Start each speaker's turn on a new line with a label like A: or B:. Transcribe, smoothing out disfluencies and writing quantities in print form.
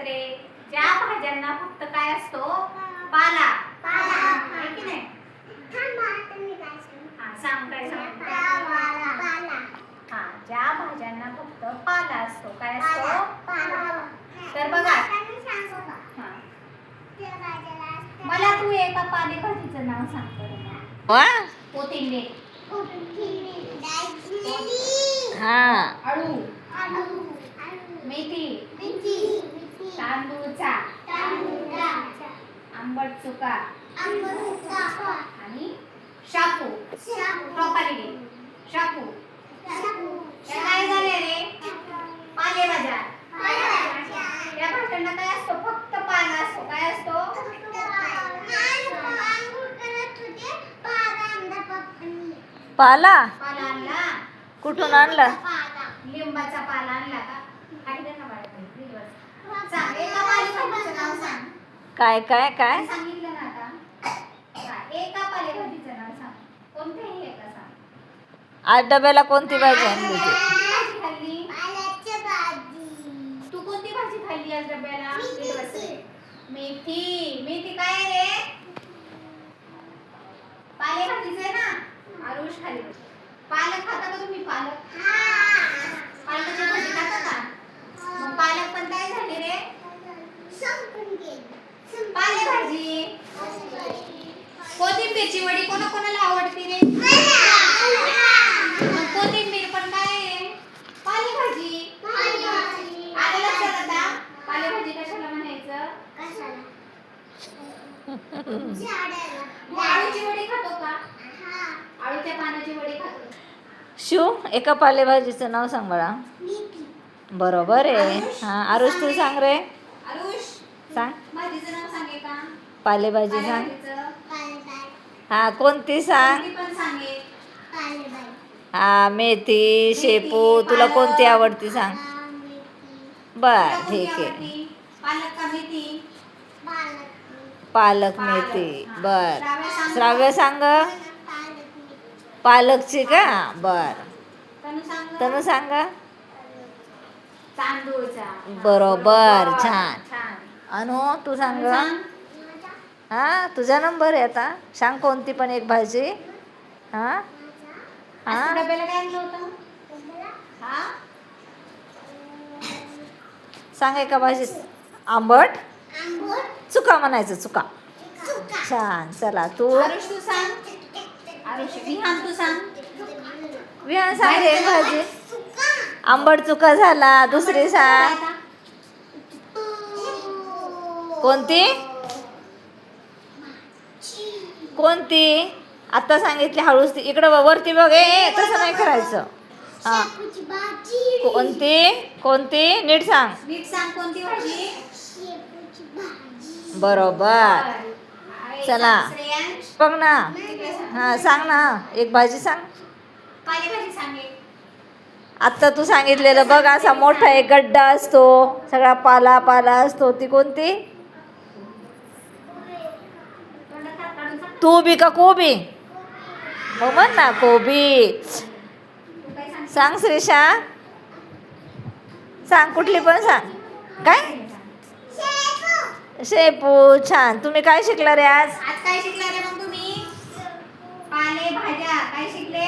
A: रे? ज्या भाज्यांना फक्त काय असतो? पाला. आहे की नाही? सांग काय सांग. ज्या भाज्यांना फक्त पाला असतो, काय असतो? तर बघा, मला तू एका पालेभाजीचं नाव सांग बरं. कोथिंबीर, आळू, मेथी, तांदूळचा, आंबट चुका आणि शापू. Broccoli, shampoo. या काय झाले रे? पालेभाज्या. या भाज्यांना काय असतो? फक्त पाला असतो. काय असतो?
B: पाला.
A: पाला आणला.
B: कुठून आणला?
A: लिंबाचा पाला आणला का? काही दे ना बाळा. सांग एका पालेभाजीचं नाव सांग.
B: काय काय काय
A: सांगितलं ना आता. एका पालेभाजीचं नाव सांग. कोणतेही एका सांग.
B: आज डब्याला कोणती भाजी आणली होती?
A: भाजी खाल्ली. तू कोणती भाजी खाल्ली आज डब्याला? मेथी. मेथी काय आहे रे? पालेभाजीच आहे ना. आरुष खाली. पालक खाता का तुम्ही? पालक. पालकाची भाजी खाता का? मग पालक पण काय झाली रे? पालेभाजी. कोथिंबीरची वडी कोणाकोणाला आवडते रे? मग कोथिंबीर पण काय आहे? पालेभाजी. आलं लक्षात आता? पालेभाजी कशाला म्हणायचं? आळूची वडी खातो का? आळूच्या पानाची वडी खातो.
B: शिव, एका पालेभाजीचं नाव सांग मला. बरोबर आहे. हा, आरुष तू सांग रे.
A: आरुष
B: सांग.
A: भाजीचं नाव सांगे का?
B: पालेभाजी सांग.
A: पालेभाजीचं.
B: हा, कोणती सांग.
A: कोणती पण सांगे.
B: हा, मेथी, शेपू. तुला कोणती आवडती सांग. बर, ठीक आहे.
A: पालक का मेथी?
B: पालक, मेथी. बर. श्राव्य सांग. पालकची का? बर. तनु सांग.
A: तांदूळचा.
B: बरोबर, छान.
A: छान.
B: अनु तू सांग. हा, तुझा नंबर आहे आता. सांग कोणती पण एक भाजी. हा हा,
A: डब्याला काय आणलं होतं? हा,
B: सांग एका भाजीत. आंबट चुका म्हणायचं. चुका. छान. चला तू.
A: आरुष तू सांग. आरुष विहान तू सांग.
B: विहान सांग रे एक भाजी. आंबट चुका झाला. दुसरी सांग. कोणती कोणती आता सांगितली. हळूच ती इकडं वरती बघ. तसं नाही करायचं. हा, कोणती कोणती नीट सांग.
A: नीट सांग कोणती भाजी?
B: बरोबर. चला
A: श्रेयांश
B: बघ ना. हा, सांग ना एक भाजी सांग.
A: पालेभाजी सांगे.
B: आत्ता तू सांगितलेलं बघ. असा मोठा एक गड्डा असतो, सगळा पाला पाला असतो. ती कोणती? तू बी का कोबी? मग म्हण ना कोबी. सांग श्रीषा. सांग कुठली पण सांग. काय? शेपू. छान. तुम्ही काय शिकला रे आज?
A: आज काय शिकला रे मग तुम्ही? पालेभाज्या. काय शिकले?